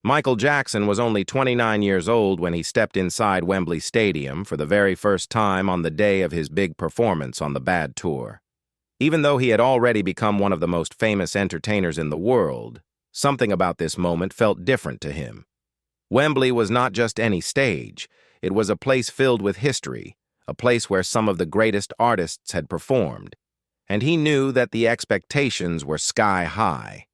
Michael Jackson was only 29 years old when he stepped inside Wembley Stadium for the very first time on the day of his big performance on the Bad Tour. Even though he had already become one of the most famous entertainers in the world, something about this moment felt different to him. Wembley was not just any stage. It was a place filled with history, a place where some of the greatest artists had performed, and he knew that the expectations were sky high.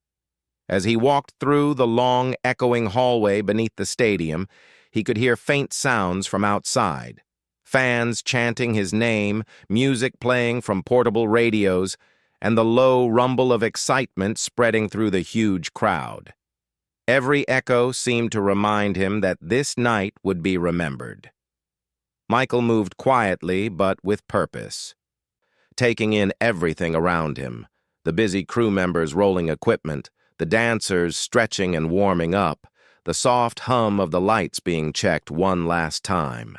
As he walked through the long, echoing hallway beneath the stadium, he could hear faint sounds from outside. Fans chanting his name, music playing from portable radios, and the low rumble of excitement spreading through the huge crowd. Every echo seemed to remind him that this night would be remembered. Michael moved quietly but with purpose, taking in everything around him, the busy crew members rolling equipment, the dancers stretching and warming up, the soft hum of the lights being checked one last time.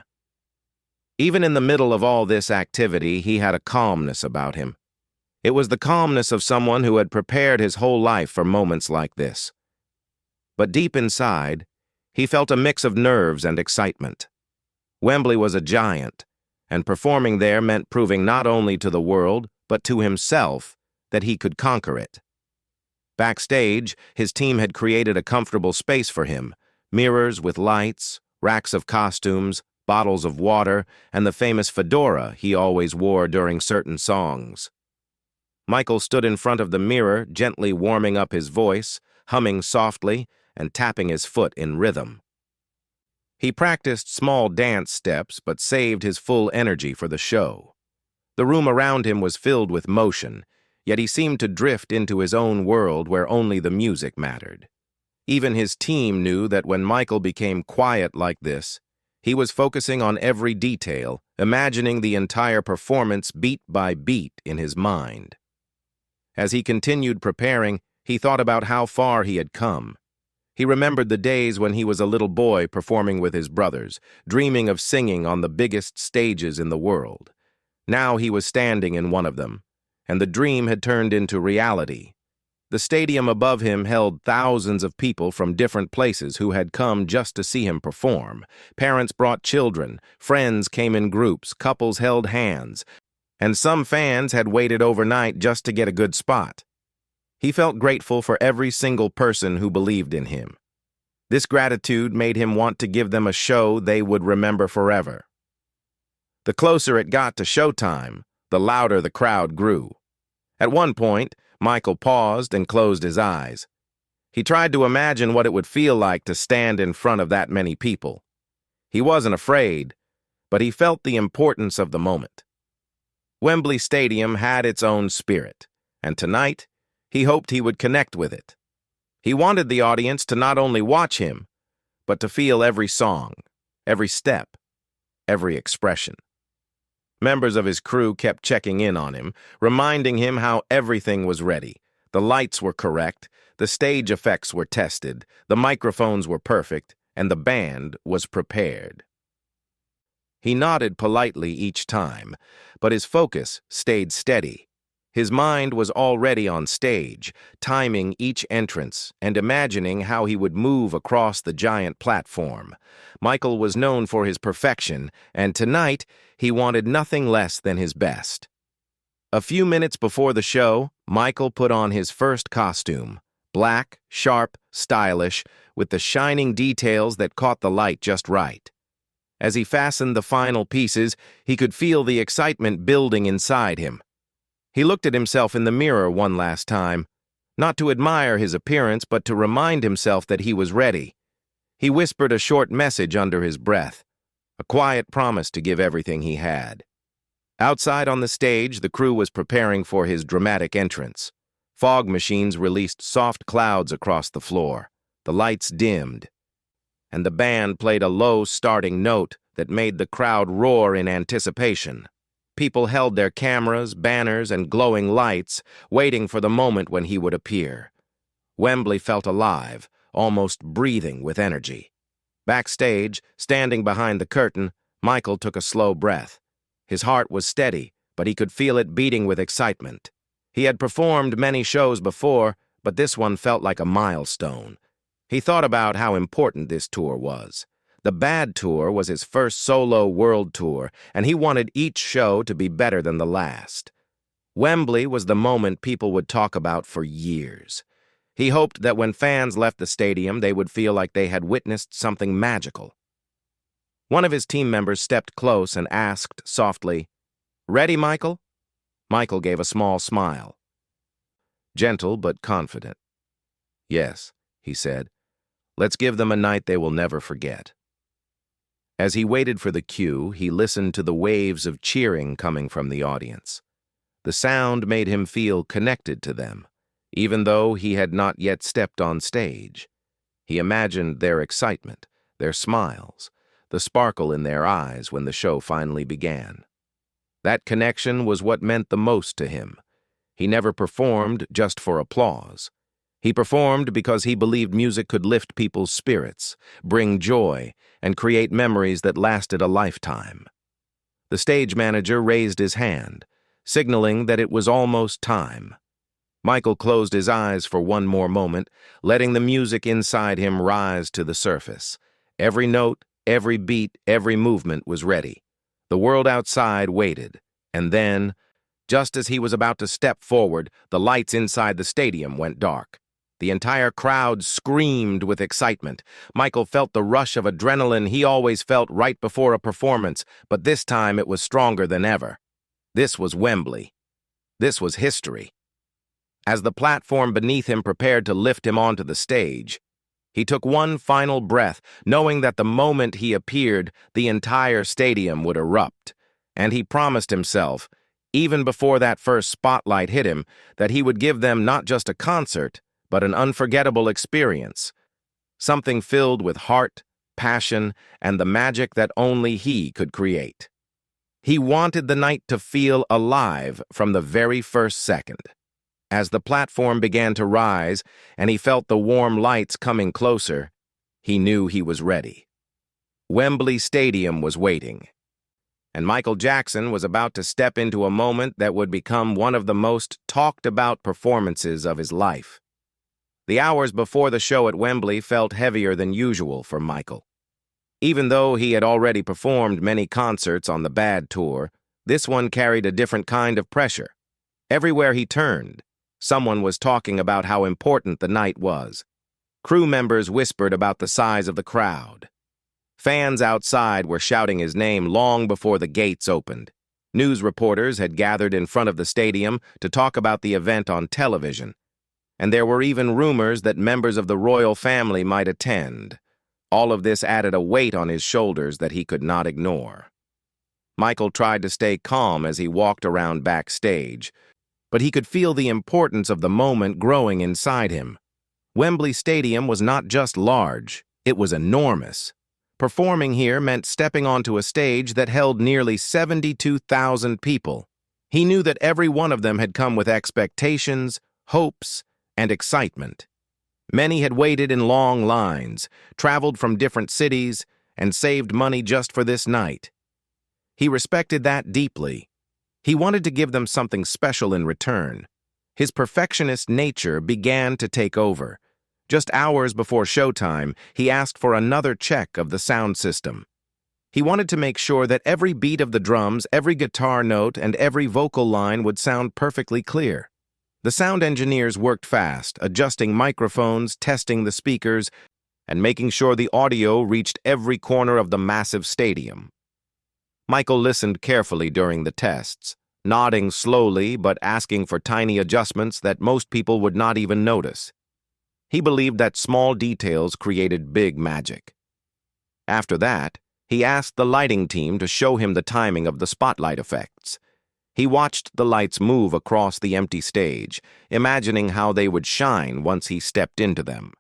Even in the middle of all this activity, he had a calmness about him. It was the calmness of someone who had prepared his whole life for moments like this. But deep inside, he felt a mix of nerves and excitement. Wembley was a giant, and performing there meant proving not only to the world, but to himself, that he could conquer it. Backstage, his team had created a comfortable space for him, mirrors with lights, racks of costumes, bottles of water, and the famous fedora he always wore during certain songs. Michael stood in front of the mirror, gently warming up his voice, humming softly, and tapping his foot in rhythm. He practiced small dance steps, but saved his full energy for the show. The room around him was filled with motion, yet he seemed to drift into his own world where only the music mattered. Even his team knew that when Michael became quiet like this, he was focusing on every detail, imagining the entire performance beat by beat in his mind. As he continued preparing, he thought about how far he had come. He remembered the days when he was a little boy performing with his brothers, dreaming of singing on the biggest stages in the world. Now he was standing in one of them, and the dream had turned into reality. The stadium above him held thousands of people from different places who had come just to see him perform. Parents brought children, friends came in groups, couples held hands, and some fans had waited overnight just to get a good spot. He felt grateful for every single person who believed in him. This gratitude made him want to give them a show they would remember forever. The closer it got to showtime, the louder the crowd grew. At one point, Michael paused and closed his eyes. He tried to imagine what it would feel like to stand in front of that many people. He wasn't afraid, but he felt the importance of the moment. Wembley Stadium had its own spirit, and tonight, he hoped he would connect with it. He wanted the audience to not only watch him, but to feel every song, every step, every expression. Members of his crew kept checking in on him, reminding him how everything was ready. The lights were correct, the stage effects were tested, the microphones were perfect, and the band was prepared. He nodded politely each time, but his focus stayed steady. His mind was already on stage, timing each entrance and imagining how he would move across the giant platform. Michael was known for his perfection, and tonight he wanted nothing less than his best. A few minutes before the show, Michael put on his first costume, black, sharp, stylish, with the shining details that caught the light just right. As he fastened the final pieces, he could feel the excitement building inside him. He looked at himself in the mirror one last time, not to admire his appearance, but to remind himself that he was ready. He whispered a short message under his breath, a quiet promise to give everything he had. Outside on the stage, the crew was preparing for his dramatic entrance. Fog machines released soft clouds across the floor. The lights dimmed, and the band played a low starting note that made the crowd roar in anticipation. People held their cameras, banners, and glowing lights, waiting for the moment when he would appear. Wembley felt alive, almost breathing with energy. Backstage, standing behind the curtain, Michael took a slow breath. His heart was steady, but he could feel it beating with excitement. He had performed many shows before, but this one felt like a milestone. He thought about how important this tour was. The Bad Tour was his first solo world tour, and he wanted each show to be better than the last. Wembley was the moment people would talk about for years. He hoped that when fans left the stadium, they would feel like they had witnessed something magical. One of his team members stepped close and asked softly, "Ready, Michael?" Michael gave a small smile. Gentle but confident. "Yes," he said. "Let's give them a night they will never forget." As he waited for the cue, he listened to the waves of cheering coming from the audience. The sound made him feel connected to them, even though he had not yet stepped on stage. He imagined their excitement, their smiles, the sparkle in their eyes when the show finally began. That connection was what meant the most to him. He never performed just for applause. He performed because he believed music could lift people's spirits, bring joy, and create memories that lasted a lifetime. The stage manager raised his hand, signaling that it was almost time. Michael closed his eyes for one more moment, letting the music inside him rise to the surface. Every note, every beat, every movement was ready. The world outside waited, and then, just as he was about to step forward, the lights inside the stadium went dark. The entire crowd screamed with excitement. Michael felt the rush of adrenaline he always felt right before a performance, but this time it was stronger than ever. This was Wembley. This was history. As the platform beneath him prepared to lift him onto the stage, he took one final breath, knowing that the moment he appeared, the entire stadium would erupt. And he promised himself, even before that first spotlight hit him, that he would give them not just a concert, but an unforgettable experience. Something filled with heart, passion, and the magic that only he could create. He wanted the night to feel alive from the very first second. As the platform began to rise and he felt the warm lights coming closer, he knew he was ready. Wembley Stadium was waiting, and Michael Jackson was about to step into a moment that would become one of the most talked-about performances of his life. The hours before the show at Wembley felt heavier than usual for Michael. Even though he had already performed many concerts on the Bad Tour, this one carried a different kind of pressure. Everywhere he turned, someone was talking about how important the night was. Crew members whispered about the size of the crowd. Fans outside were shouting his name long before the gates opened. News reporters had gathered in front of the stadium to talk about the event on television. And there were even rumors that members of the royal family might attend. All of this added a weight on his shoulders that he could not ignore. Michael tried to stay calm as he walked around backstage, but he could feel the importance of the moment growing inside him. Wembley Stadium was not just large, it was enormous. Performing here meant stepping onto a stage that held nearly 72,000 people. He knew that every one of them had come with expectations, hopes, and excitement. Many had waited in long lines, traveled from different cities, and saved money just for this night. He respected that deeply. He wanted to give them something special in return. His perfectionist nature began to take over. Just hours before showtime, he asked for another check of the sound system. He wanted to make sure that every beat of the drums, every guitar note, and every vocal line would sound perfectly clear. The sound engineers worked fast, adjusting microphones, testing the speakers, and making sure the audio reached every corner of the massive stadium. Michael listened carefully during the tests, nodding slowly but asking for tiny adjustments that most people would not even notice. He believed that small details created big magic. After that, he asked the lighting team to show him the timing of the spotlight effects. He watched the lights move across the empty stage, imagining how they would shine once he stepped into them.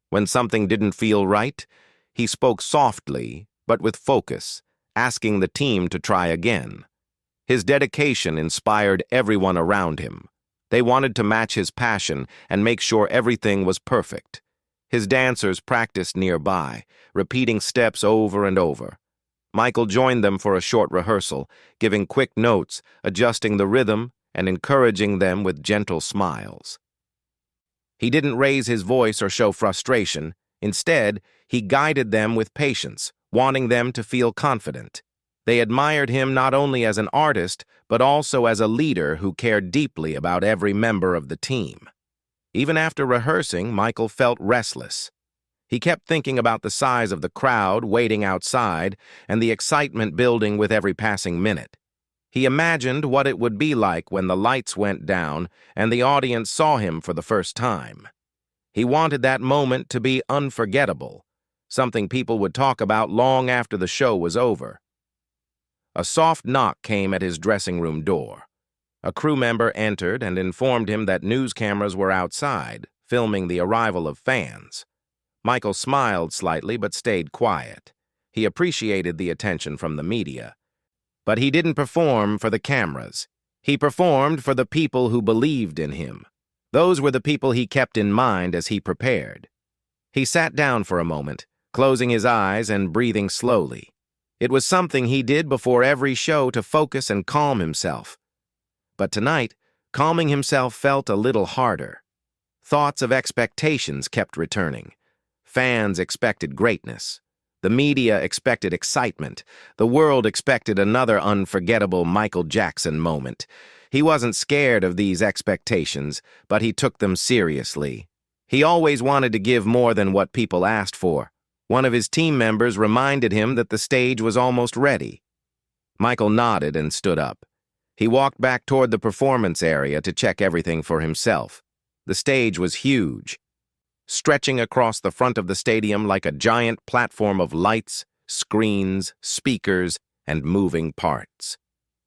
When something didn't feel right, he spoke softly but with focus, asking the team to try again. His dedication inspired everyone around him. They wanted to match his passion and make sure everything was perfect. His dancers practiced nearby, repeating steps over and over. Michael joined them for a short rehearsal, giving quick notes, adjusting the rhythm, and encouraging them with gentle smiles. He didn't raise his voice or show frustration. Instead, he guided them with patience, wanting them to feel confident. They admired him not only as an artist, but also as a leader who cared deeply about every member of the team. Even after rehearsing, Michael felt restless. He kept thinking about the size of the crowd waiting outside and the excitement building with every passing minute. He imagined what it would be like when the lights went down and the audience saw him for the first time. He wanted that moment to be unforgettable, something people would talk about long after the show was over. A soft knock came at his dressing room door. A crew member entered and informed him that news cameras were outside, filming the arrival of fans. Michael smiled slightly but stayed quiet. He appreciated the attention from the media. But he didn't perform for the cameras. He performed for the people who believed in him. Those were the people he kept in mind as he prepared. He sat down for a moment, closing his eyes and breathing slowly. It was something he did before every show to focus and calm himself. But tonight, calming himself felt a little harder. Thoughts of expectations kept returning. Fans expected greatness. The media expected excitement. The world expected another unforgettable Michael Jackson moment. He wasn't scared of these expectations, but he took them seriously. He always wanted to give more than what people asked for. One of his team members reminded him that the stage was almost ready. Michael nodded and stood up. He walked back toward the performance area to check everything for himself. The stage was huge, stretching across the front of the stadium like a giant platform of lights, screens, speakers, and moving parts.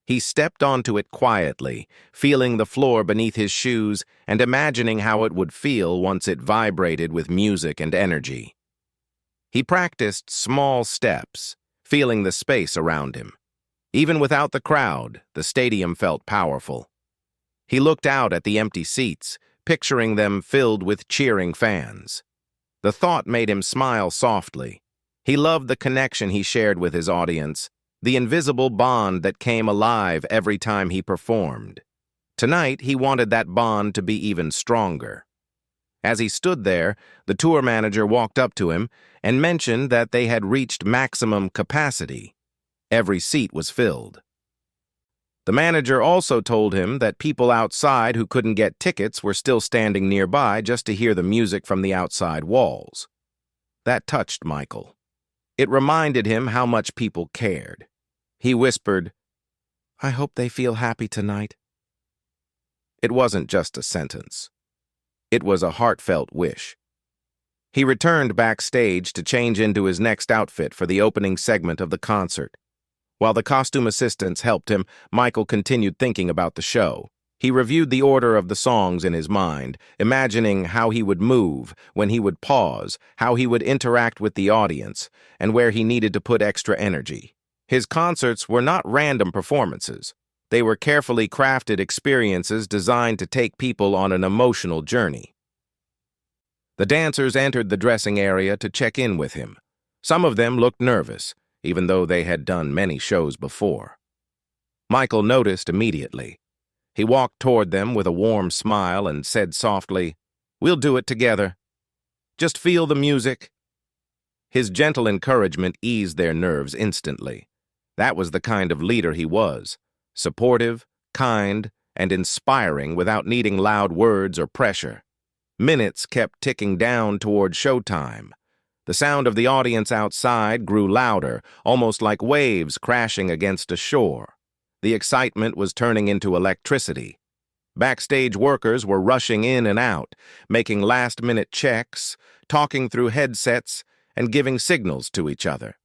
He stepped onto it quietly, feeling the floor beneath his shoes and imagining how it would feel once it vibrated with music and energy. He practiced small steps, feeling the space around him. Even without the crowd, the stadium felt powerful. He looked out at the empty seats, picturing them filled with cheering fans. The thought made him smile softly. He loved the connection he shared with his audience, the invisible bond that came alive every time he performed. Tonight, he wanted that bond to be even stronger. As he stood there, the tour manager walked up to him and mentioned that they had reached maximum capacity. Every seat was filled. The manager also told him that people outside who couldn't get tickets were still standing nearby just to hear the music from the outside walls. That touched Michael. It reminded him how much people cared. He whispered, "I hope they feel happy tonight." It wasn't just a sentence. It was a heartfelt wish. He returned backstage to change into his next outfit for the opening segment of the concert. While the costume assistants helped him, Michael continued thinking about the show. He reviewed the order of the songs in his mind, imagining how he would move, when he would pause, how he would interact with the audience, and where he needed to put extra energy. His concerts were not random performances. They were carefully crafted experiences designed to take people on an emotional journey. The dancers entered the dressing area to check in with him. Some of them looked nervous, even though they had done many shows before. Michael noticed immediately. He walked toward them with a warm smile and said softly, "We'll do it together. Just feel the music." His gentle encouragement eased their nerves instantly. That was the kind of leader he was. Supportive, kind, and inspiring without needing loud words or pressure. Minutes kept ticking down toward showtime. The sound of the audience outside grew louder, almost like waves crashing against a shore. The excitement was turning into electricity. Backstage workers were rushing in and out, making last-minute checks, talking through headsets, and giving signals to each other.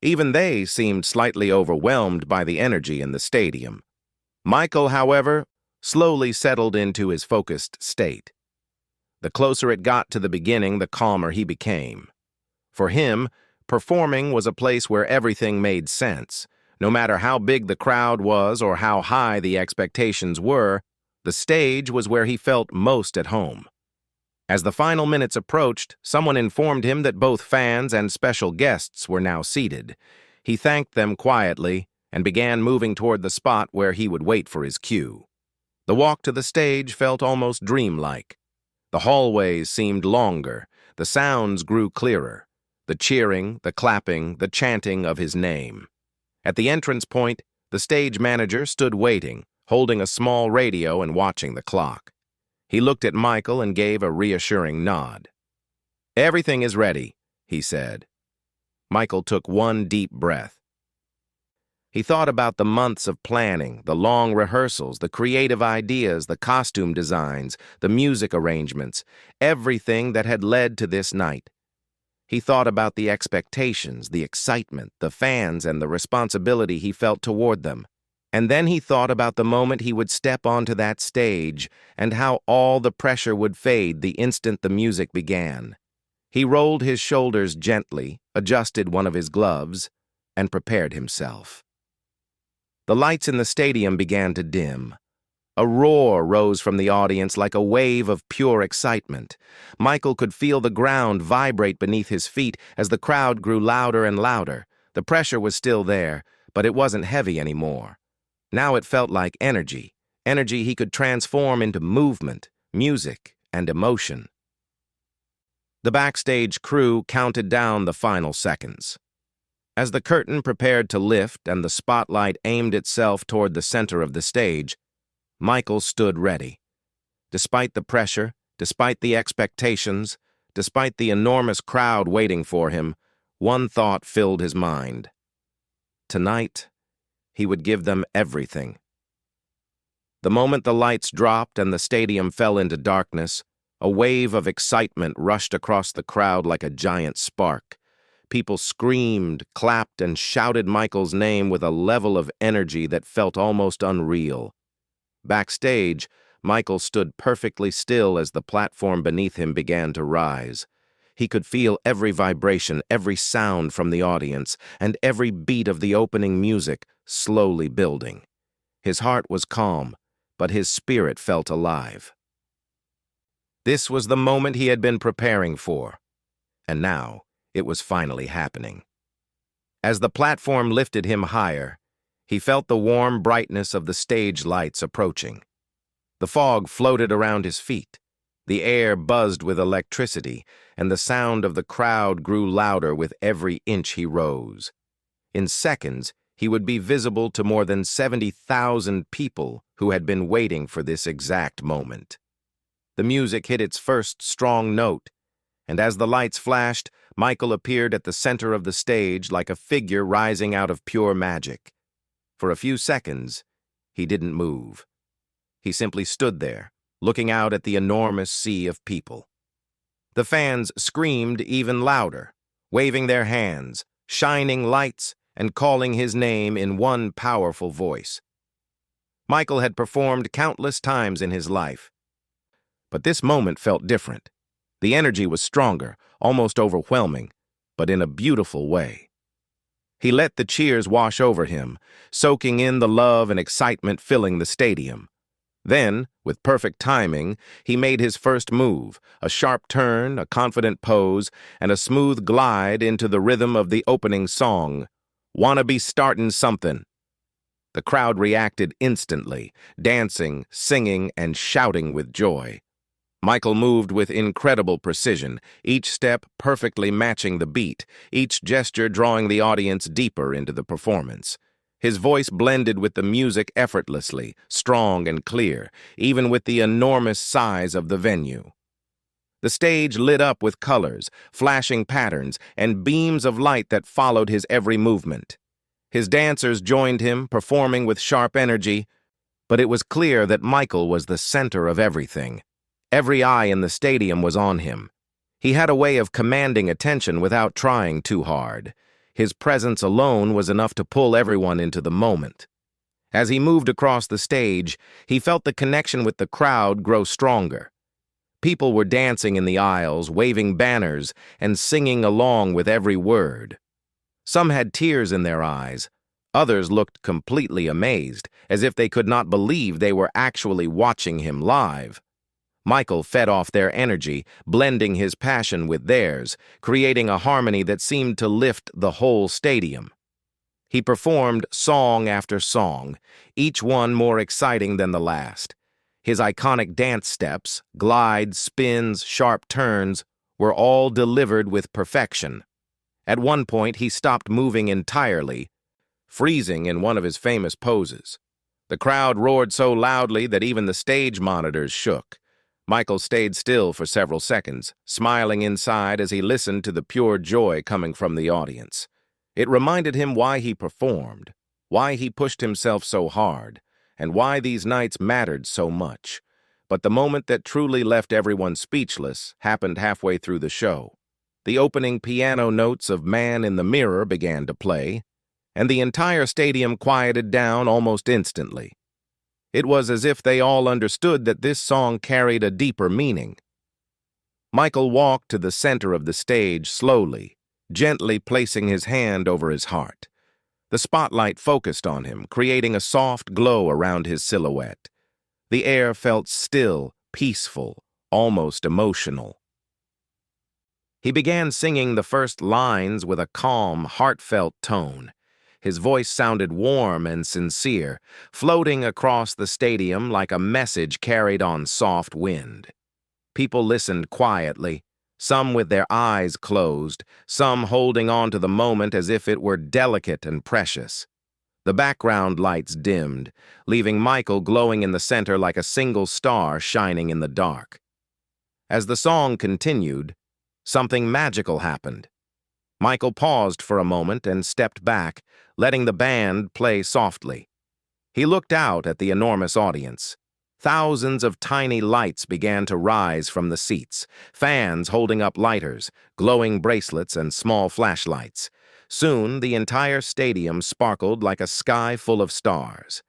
Even they seemed slightly overwhelmed by the energy in the stadium. Michael, however, slowly settled into his focused state. The closer it got to the beginning, the calmer he became. For him, performing was a place where everything made sense. No matter how big the crowd was or how high the expectations were, the stage was where he felt most at home. As the final minutes approached, someone informed him that both fans and special guests were now seated. He thanked them quietly and began moving toward the spot where he would wait for his cue. The walk to the stage felt almost dreamlike. The hallways seemed longer, The sounds grew clearer. The cheering, the clapping, the chanting of his name. At the entrance point, the stage manager stood waiting, holding a small radio and watching the clock. He looked at Michael and gave a reassuring nod. "Everything is ready," he said. Michael took one deep breath. He thought about the months of planning, the long rehearsals, the creative ideas, the costume designs, the music arrangements, everything that had led to this night. He thought about the expectations, the excitement, the fans, and the responsibility he felt toward them. And then he thought about the moment he would step onto that stage and how all the pressure would fade the instant the music began. He rolled his shoulders gently, adjusted one of his gloves, and prepared himself. The lights in the stadium began to dim. A roar rose from the audience like a wave of pure excitement. Michael could feel the ground vibrate beneath his feet as the crowd grew louder and louder. The pressure was still there, but it wasn't heavy anymore. Now it felt like energy he could transform into movement, music, and emotion. The backstage crew counted down the final seconds. As the curtain prepared to lift and the spotlight aimed itself toward the center of the stage, Michael stood ready. Despite the pressure, despite the expectations, despite the enormous crowd waiting for him, one thought filled his mind. Tonight, he would give them everything. The moment the lights dropped and the stadium fell into darkness, a wave of excitement rushed across the crowd like a giant spark. People screamed, clapped, and shouted Michael's name with a level of energy that felt almost unreal. Backstage, Michael stood perfectly still as the platform beneath him began to rise. He could feel every vibration, every sound from the audience, and every beat of the opening music slowly building. His heart was calm, but his spirit felt alive. This was the moment he had been preparing for, and now it was finally happening. As the platform lifted him higher, he felt the warm brightness of the stage lights approaching. The fog floated around his feet. The air buzzed with electricity, and the sound of the crowd grew louder with every inch he rose. In seconds, he would be visible to more than 70,000 people who had been waiting for this exact moment. The music hit its first strong note, and as the lights flashed, Michael appeared at the center of the stage like a figure rising out of pure magic. For a few seconds, he didn't move. He simply stood there, looking out at the enormous sea of people. The fans screamed even louder, waving their hands, shining lights, and calling his name in one powerful voice. Michael had performed countless times in his life, but this moment felt different. The energy was stronger, almost overwhelming, but in a beautiful way. He let the cheers wash over him, soaking in the love and excitement filling the stadium. Then, with perfect timing, he made his first move, a sharp turn, a confident pose, and a smooth glide into the rhythm of the opening song, "Wanna Be Startin' Something." The crowd reacted instantly, dancing, singing, and shouting with joy. Michael moved with incredible precision, each step perfectly matching the beat, each gesture drawing the audience deeper into the performance. His voice blended with the music effortlessly, strong and clear, even with the enormous size of the venue. The stage lit up with colors, flashing patterns, and beams of light that followed his every movement. His dancers joined him, performing with sharp energy, but it was clear that Michael was the center of everything. Every eye in the stadium was on him. He had a way of commanding attention without trying too hard. His presence alone was enough to pull everyone into the moment. As he moved across the stage, he felt the connection with the crowd grow stronger. People were dancing in the aisles, waving banners, and singing along with every word. Some had tears in their eyes. Others looked completely amazed, as if they could not believe they were actually watching him live. Michael fed off their energy, blending his passion with theirs, creating a harmony that seemed to lift the whole stadium. He performed song after song, each one more exciting than the last. His iconic dance steps, glides, spins, sharp turns, were all delivered with perfection. At one point, he stopped moving entirely, freezing in one of his famous poses. The crowd roared so loudly that even the stage monitors shook. Michael stayed still for several seconds, smiling inside as he listened to the pure joy coming from the audience. It reminded him why he performed, why he pushed himself so hard, and why these nights mattered so much. But the moment that truly left everyone speechless happened halfway through the show. The opening piano notes of Man in the Mirror began to play, and the entire stadium quieted down almost instantly. It was as if they all understood that this song carried a deeper meaning. Michael walked to the center of the stage slowly, gently placing his hand over his heart. The spotlight focused on him, creating a soft glow around his silhouette. The air felt still, peaceful, almost emotional. He began singing the first lines with a calm, heartfelt tone. His voice sounded warm and sincere, floating across the stadium like a message carried on soft wind. People listened quietly, some with their eyes closed, some holding on to the moment as if it were delicate and precious. The background lights dimmed, leaving Michael glowing in the center like a single star shining in the dark. As the song continued, something magical happened. Michael paused for a moment and stepped back, letting the band play softly. He looked out at the enormous audience. Thousands of tiny lights began to rise from the seats, fans holding up lighters, glowing bracelets, and small flashlights. Soon, the entire stadium sparkled like a sky full of stars.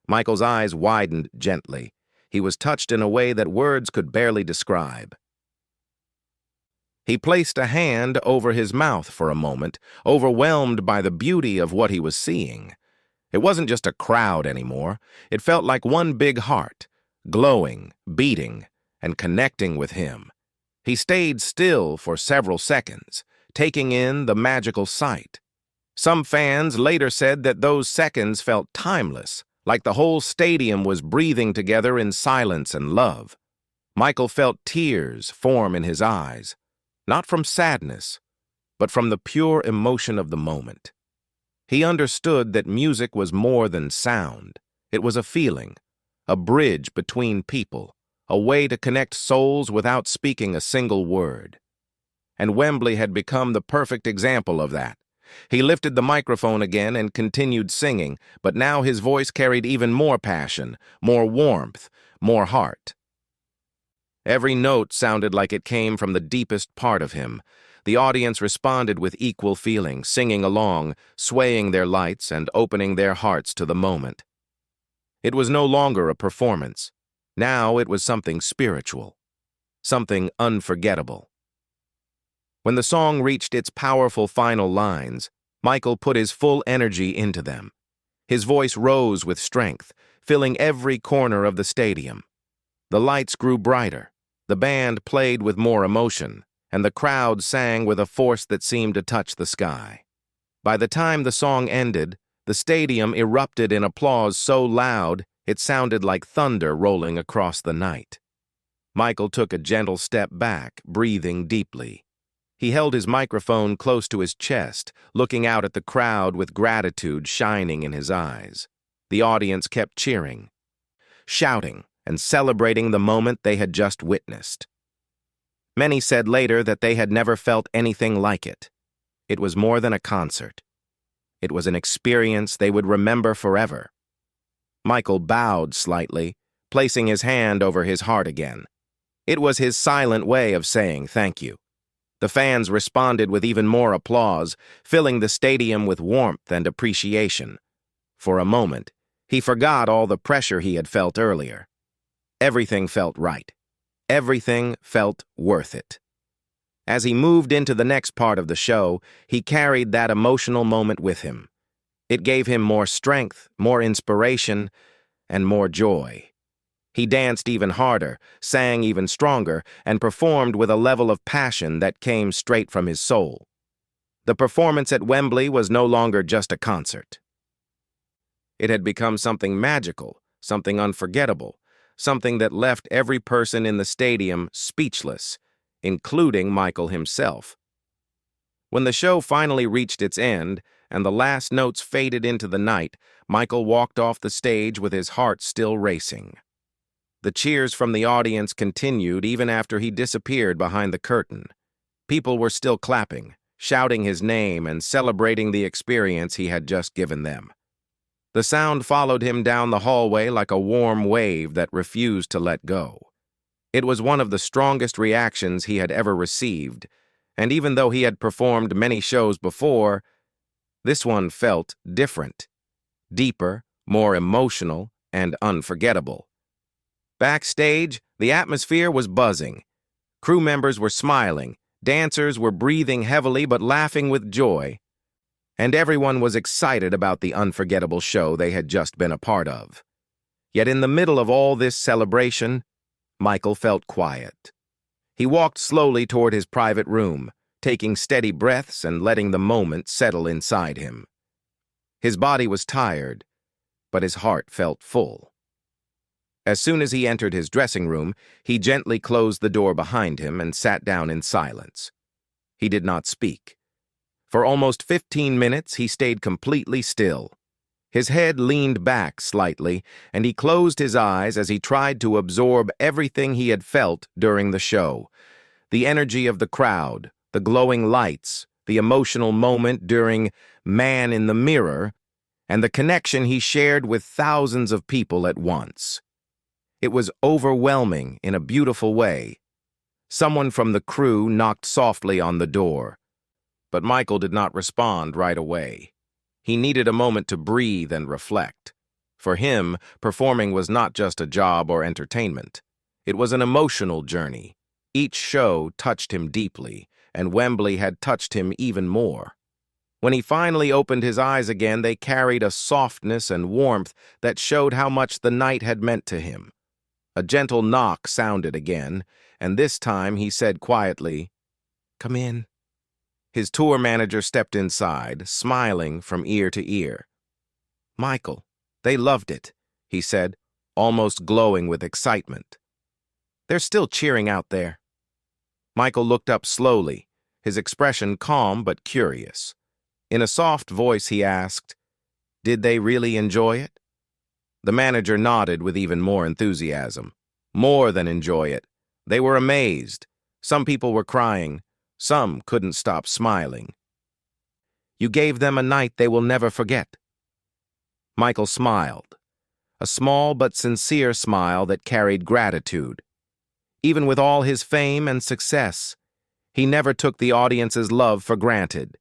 Michael's eyes widened gently. He was touched in a way that words could barely describe. He placed a hand over his mouth for a moment, overwhelmed by the beauty of what he was seeing. It wasn't just a crowd anymore. It felt like one big heart, glowing, beating, and connecting with him. He stayed still for several seconds, taking in the magical sight. Some fans later said that those seconds felt timeless, like the whole stadium was breathing together in silence and love. Michael felt tears form in his eyes. Not from sadness, but from the pure emotion of the moment. He understood that music was more than sound. It was a feeling, a bridge between people, a way to connect souls without speaking a single word. And Wembley had become the perfect example of that. He lifted the microphone again and continued singing, but now his voice carried even more passion, more warmth, more heart. Every note sounded like it came from the deepest part of him. The audience responded with equal feeling, singing along, swaying their lights and opening their hearts to the moment. It was no longer a performance. Now it was something spiritual, something unforgettable. When the song reached its powerful final lines, Michael put his full energy into them. His voice rose with strength, filling every corner of the stadium. The lights grew brighter. The band played with more emotion, and the crowd sang with a force that seemed to touch the sky. By the time the song ended, the stadium erupted in applause so loud it sounded like thunder rolling across the night. Michael took a gentle step back, breathing deeply. He held his microphone close to his chest, looking out at the crowd with gratitude shining in his eyes. The audience kept cheering, shouting, and celebrating the moment they had just witnessed. Many said later that they had never felt anything like it. It was more than a concert. It was an experience they would remember forever. Michael bowed slightly, placing his hand over his heart again. It was his silent way of saying thank you. The fans responded with even more applause, filling the stadium with warmth and appreciation. For a moment, he forgot all the pressure he had felt earlier. Everything felt right. Everything felt worth it. As he moved into the next part of the show, he carried that emotional moment with him. It gave him more strength, more inspiration, and more joy. He danced even harder, sang even stronger, and performed with a level of passion that came straight from his soul. The performance at Wembley was no longer just a concert. It had become something magical, something unforgettable, something that left every person in the stadium speechless. including Michael himself. When the show finally reached its end and the last notes faded into the night, Michael walked off the stage with his heart still racing. The cheers from the audience continued even after he disappeared behind the curtain. People were still clapping, shouting his name and celebrating the experience he had just given them. The sound followed him down the hallway like a warm wave that refused to let go. It was one of the strongest reactions he had ever received, and even though he had performed many shows before, this one felt different, deeper, more emotional, and unforgettable. Backstage, the atmosphere was buzzing. Crew members were smiling, dancers were breathing heavily but laughing with joy, and everyone was excited about the unforgettable show they had just been a part of. Yet in the middle of all this celebration, Michael felt quiet. He walked slowly toward his private room, taking steady breaths and letting the moment settle inside him. His body was tired, but his heart felt full. As soon as he entered his dressing room, he gently closed the door behind him and sat down in silence. He did not speak. For almost 15 minutes, he stayed completely still. His head leaned back slightly, and he closed his eyes as he tried to absorb everything he had felt during the show. The energy of the crowd, the glowing lights, the emotional moment during Man in the Mirror, and the connection he shared with thousands of people at once. It was overwhelming in a beautiful way. Someone from the crew knocked softly on the door, but Michael did not respond right away. He needed a moment to breathe and reflect. For him, performing was not just a job or entertainment. It was an emotional journey. Each show touched him deeply, and Wembley had touched him even more. When he finally opened his eyes again, they carried a softness and warmth that showed how much the night had meant to him. A gentle knock sounded again, and this time he said quietly, "Come in." His tour manager stepped inside, smiling from ear to ear. "Michael, they loved it," he said, almost glowing with excitement. "They're still cheering out there." Michael looked up slowly, his expression calm but curious. In a soft voice he asked, "Did they really enjoy it?" The manager nodded with even more enthusiasm. More than enjoy it. They were amazed. Some people were crying. Some couldn't stop smiling. "You gave them a night they will never forget." Michael smiled, a small but sincere smile that carried gratitude. Even with all his fame and success, he never took the audience's love for granted.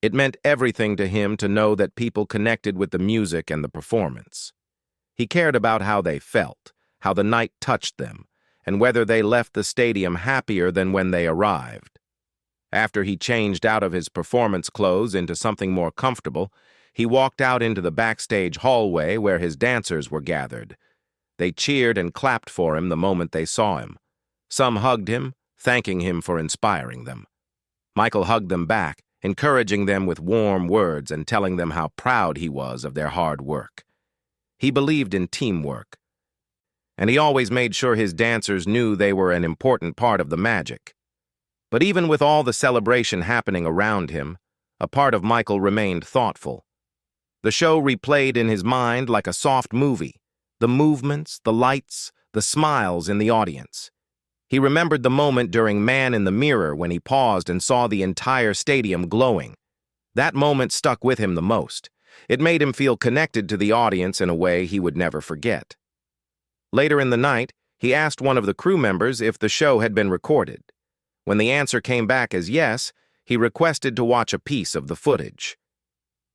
It meant everything to him to know that people connected with the music and the performance. He cared about how they felt, how the night touched them, and whether they left the stadium happier than when they arrived. After he changed out of his performance clothes into something more comfortable, he walked out into the backstage hallway where his dancers were gathered. They cheered and clapped for him the moment they saw him. Some hugged him, thanking him for inspiring them. Michael hugged them back, encouraging them with warm words and telling them how proud he was of their hard work. He believed in teamwork, and he always made sure his dancers knew they were an important part of the magic. But even with all the celebration happening around him, a part of Michael remained thoughtful. The show replayed in his mind like a soft movie, the movements, the lights, the smiles in the audience. He remembered the moment during Man in the Mirror when he paused and saw the entire stadium glowing. That moment stuck with him the most. It made him feel connected to the audience in a way he would never forget. Later in the night, he asked one of the crew members if the show had been recorded. When the answer came back as yes, he requested to watch a piece of the footage.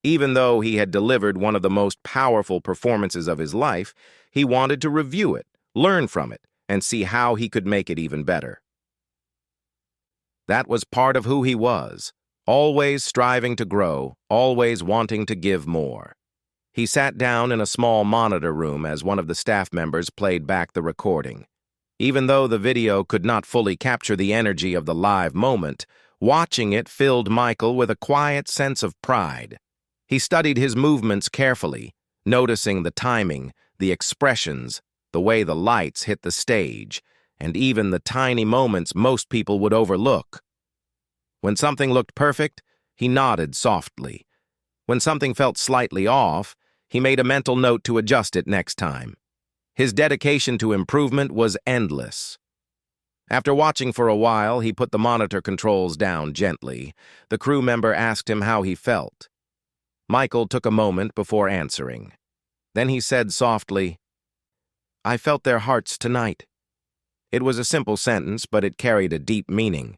Even though he had delivered one of the most powerful performances of his life, he wanted to review it, learn from it, and see how he could make it even better. That was part of who he was, always striving to grow, always wanting to give more. He sat down in a small monitor room as one of the staff members played back the recording. Even though the video could not fully capture the energy of the live moment, watching it filled Michael with a quiet sense of pride. He studied his movements carefully, noticing the timing, the expressions, the way the lights hit the stage, and even the tiny moments most people would overlook. When something looked perfect, he nodded softly. When something felt slightly off, he made a mental note to adjust it next time. His dedication to improvement was endless. After watching for a while, he put the monitor controls down gently. The crew member asked him how he felt. Michael took a moment before answering. Then he said softly, "I felt their hearts tonight." It was a simple sentence, but it carried a deep meaning.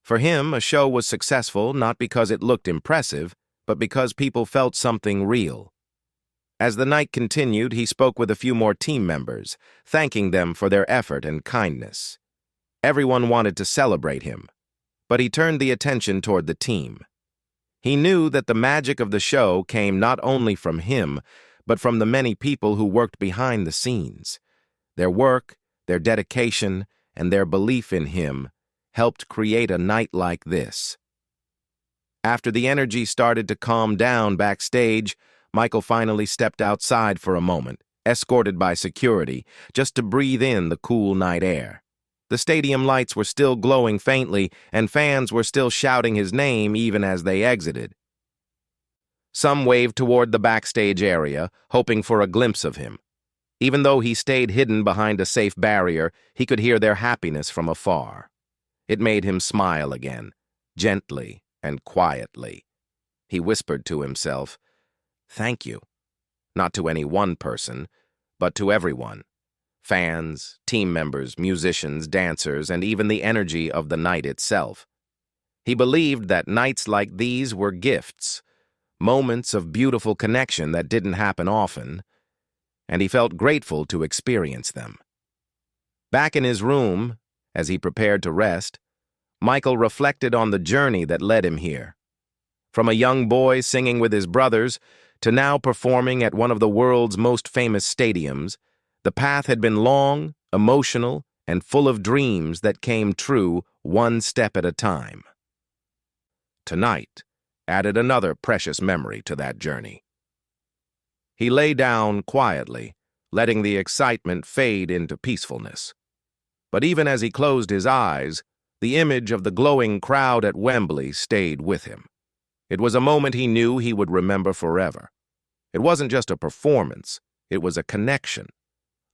For him, a show was successful not because it looked impressive, but because people felt something real. As the night continued, he spoke with a few more team members, thanking them for their effort and kindness. Everyone wanted to celebrate him, but he turned the attention toward the team. He knew that the magic of the show came not only from him, but from the many people who worked behind the scenes. Their work, their dedication, and their belief in him helped create a night like this. After the energy started to calm down backstage, Michael finally stepped outside for a moment, escorted by security, just to breathe in the cool night air. The stadium lights were still glowing faintly, and fans were still shouting his name even as they exited. Some waved toward the backstage area, hoping for a glimpse of him. Even though he stayed hidden behind a safe barrier, he could hear their happiness from afar. It made him smile again, gently and quietly. He whispered to himself, "Thank you." Not to any one person, but to everyone. Fans, team members, musicians, dancers, and even the energy of the night itself. He believed that nights like these were gifts, moments of beautiful connection that didn't happen often, and he felt grateful to experience them. Back in his room, as he prepared to rest, Michael reflected on the journey that led him here. From a young boy singing with his brothers to now performing at one of the world's most famous stadiums, the path had been long, emotional, and full of dreams that came true one step at a time. Tonight added another precious memory to that journey. He lay down quietly, letting the excitement fade into peacefulness. But even as he closed his eyes, the image of the glowing crowd at Wembley stayed with him. It was a moment he knew he would remember forever. It wasn't just a performance, it was a connection.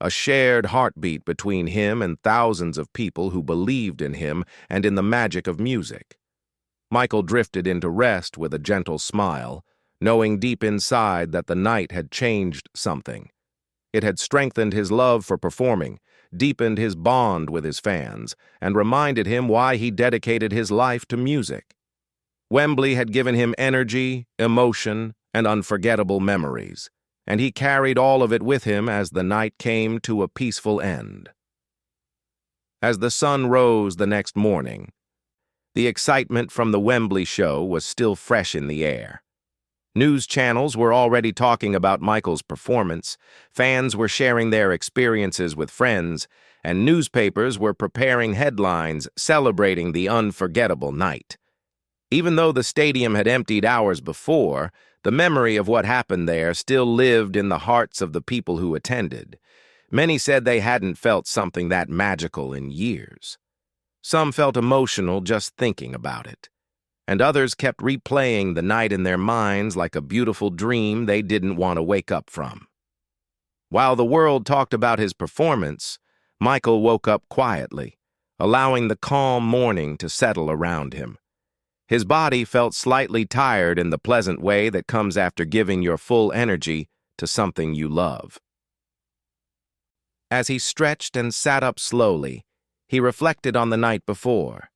A shared heartbeat between him and thousands of people who believed in him and in the magic of music. Michael drifted into rest with a gentle smile, knowing deep inside that the night had changed something. It had strengthened his love for performing, deepened his bond with his fans, and reminded him why he dedicated his life to music. Wembley had given him energy, emotion, and unforgettable memories, and he carried all of it with him as the night came to a peaceful end. As the sun rose the next morning, the excitement from the Wembley show was still fresh in the air. News channels were already talking about Michael's performance, fans were sharing their experiences with friends, and newspapers were preparing headlines celebrating the unforgettable night. Even though the stadium had emptied hours before, the memory of what happened there still lived in the hearts of the people who attended. Many said they hadn't felt something that magical in years. Some felt emotional just thinking about it, and others kept replaying the night in their minds like a beautiful dream they didn't want to wake up from. While the world talked about his performance, Michael woke up quietly, allowing the calm morning to settle around him. His body felt slightly tired in the pleasant way that comes after giving your full energy to something you love. As he stretched and sat up slowly, he reflected on the night before.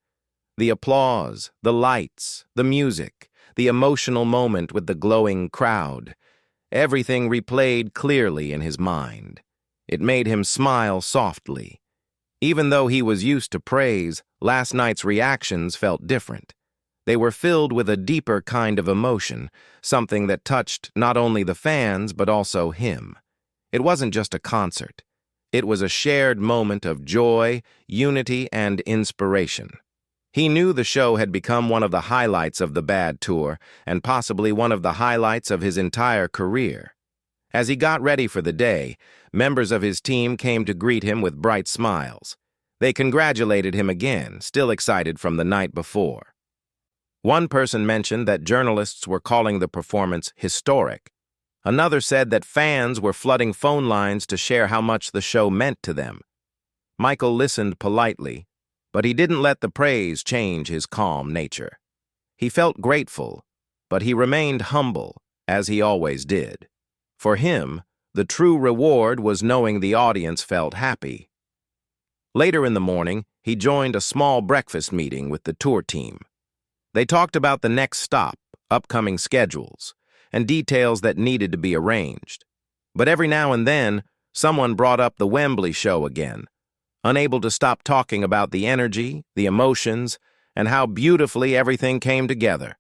The applause, the lights, the music, the emotional moment with the glowing crowd. Everything replayed clearly in his mind. It made him smile softly. Even though he was used to praise, last night's reactions felt different. They were filled with a deeper kind of emotion, something that touched not only the fans but also him. It wasn't just a concert. It was a shared moment of joy, unity, and inspiration. He knew the show had become one of the highlights of the Bad Tour, and possibly one of the highlights of his entire career. As he got ready for the day, members of his team came to greet him with bright smiles. They congratulated him again, still excited from the night before. One person mentioned that journalists were calling the performance historic. Another said that fans were flooding phone lines to share how much the show meant to them. Michael listened politely, but he didn't let the praise change his calm nature. He felt grateful, but he remained humble, as he always did. For him, the true reward was knowing the audience felt happy. Later in the morning, he joined a small breakfast meeting with the tour team. They talked about the next stop, upcoming schedules, and details that needed to be arranged. But every now and then, someone brought up the Wembley show again, unable to stop talking about the energy, the emotions, and how beautifully everything came together.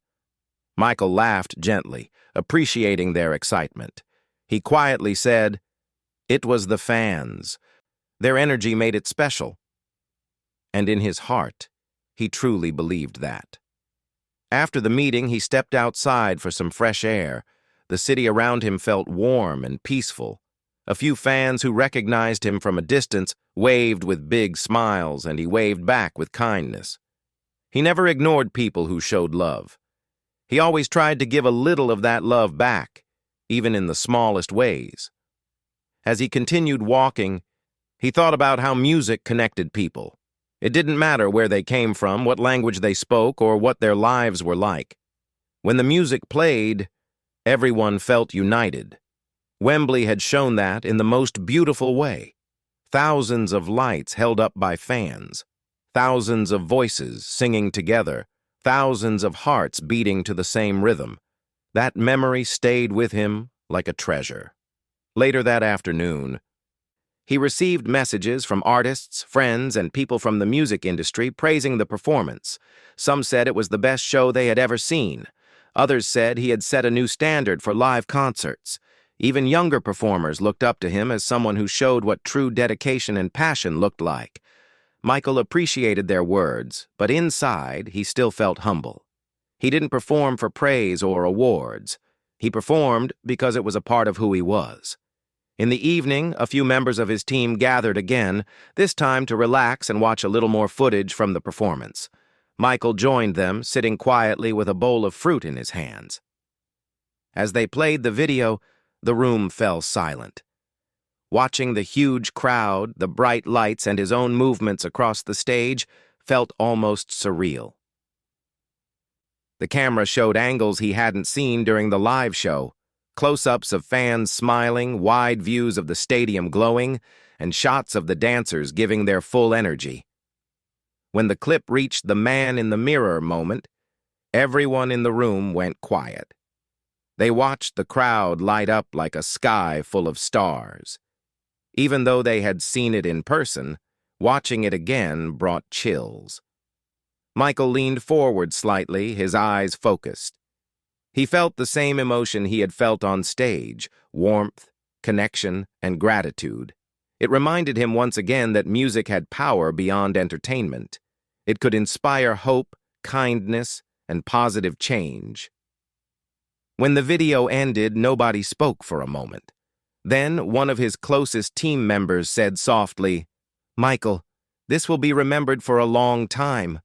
Michael laughed gently, appreciating their excitement. He quietly said, "It was the fans. Their energy made it special." And in his heart, he truly believed that. After the meeting, he stepped outside for some fresh air. The city around him felt warm and peaceful. A few fans who recognized him from a distance waved with big smiles, and he waved back with kindness. He never ignored people who showed love. He always tried to give a little of that love back, even in the smallest ways. As he continued walking, he thought about how music connected people. It didn't matter where they came from, what language they spoke, or what their lives were like. When the music played, everyone felt united. Wembley had shown that in the most beautiful way. Thousands of lights held up by fans, thousands of voices singing together, thousands of hearts beating to the same rhythm. That memory stayed with him like a treasure. Later that afternoon, he received messages from artists, friends, and people from the music industry praising the performance. Some said it was the best show they had ever seen. Others said he had set a new standard for live concerts. Even younger performers looked up to him as someone who showed what true dedication and passion looked like. Michael appreciated their words, but inside, he still felt humble. He didn't perform for praise or awards. He performed because it was a part of who he was. In the evening, a few members of his team gathered again, this time to relax and watch a little more footage from the performance. Michael joined them, sitting quietly with a bowl of fruit in his hands. As they played the video, the room fell silent. Watching the huge crowd, the bright lights, and his own movements across the stage felt almost surreal. The camera showed angles he hadn't seen during the live show. Close-ups of fans smiling, wide views of the stadium glowing, and shots of the dancers giving their full energy. When the clip reached the man in the mirror moment, everyone in the room went quiet. They watched the crowd light up like a sky full of stars. Even though they had seen it in person, watching it again brought chills. Michael leaned forward slightly, his eyes focused. He felt the same emotion he had felt on stage, warmth, connection, and gratitude. It reminded him once again that music had power beyond entertainment. It could inspire hope, kindness, and positive change. When the video ended, nobody spoke for a moment. Then one of his closest team members said softly, "Michael, this will be remembered for a long time."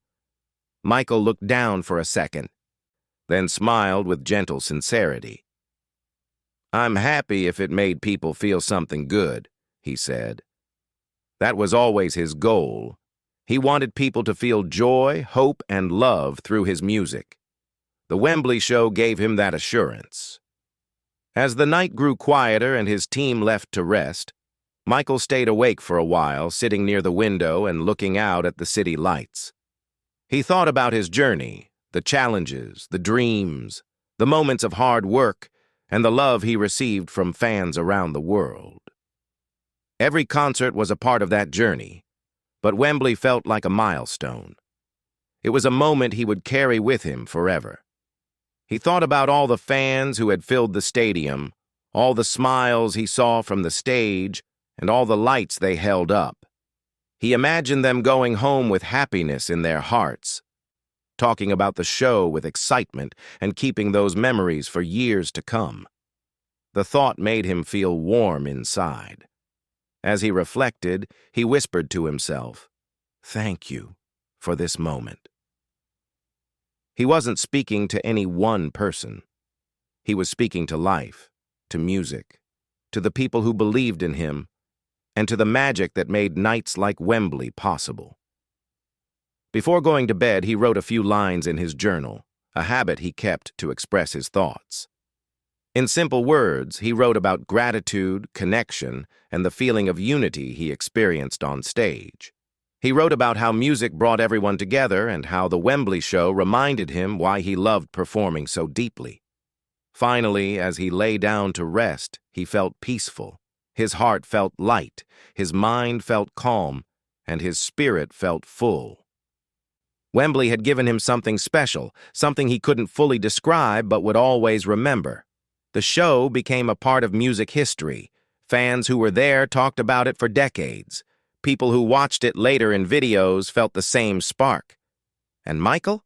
Michael looked down for a second, then smiled with gentle sincerity. "I'm happy if it made people feel something good," he said. That was always his goal. He wanted people to feel joy, hope, and love through his music. The Wembley show gave him that assurance. As the night grew quieter and his team left to rest, Michael stayed awake for a while, sitting near the window and looking out at the city lights. He thought about his journey, the challenges, the dreams, the moments of hard work, and the love he received from fans around the world. Every concert was a part of that journey, but Wembley felt like a milestone. It was a moment he would carry with him forever. He thought about all the fans who had filled the stadium, all the smiles he saw from the stage, and all the lights they held up. He imagined them going home with happiness in their hearts, talking about the show with excitement and keeping those memories for years to come. The thought made him feel warm inside. As he reflected, he whispered to himself, Thank you for this moment. He wasn't speaking to any one person. He was speaking to life, to music, to the people who believed in him, and to the magic that made nights like Wembley possible. Before going to bed, he wrote a few lines in his journal, a habit he kept to express his thoughts. In simple words, he wrote about gratitude, connection, and the feeling of unity he experienced on stage. He wrote about how music brought everyone together and how the Wembley show reminded him why he loved performing so deeply. Finally, as he lay down to rest, he felt peaceful. His heart felt light, his mind felt calm, and his spirit felt full. Wembley had given him something special, something he couldn't fully describe but would always remember. The show became a part of music history. Fans who were there talked about it for decades. People who watched it later in videos felt the same spark. And Michael?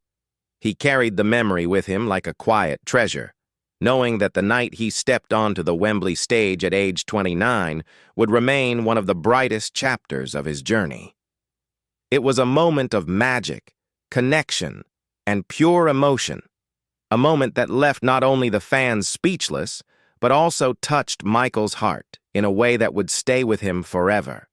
He carried the memory with him like a quiet treasure, knowing that the night he stepped onto the Wembley stage at age 29 would remain one of the brightest chapters of his journey. It was a moment of magic, connection, and pure emotion. A moment that left not only the fans speechless, but also touched Michael's heart in a way that would stay with him forever.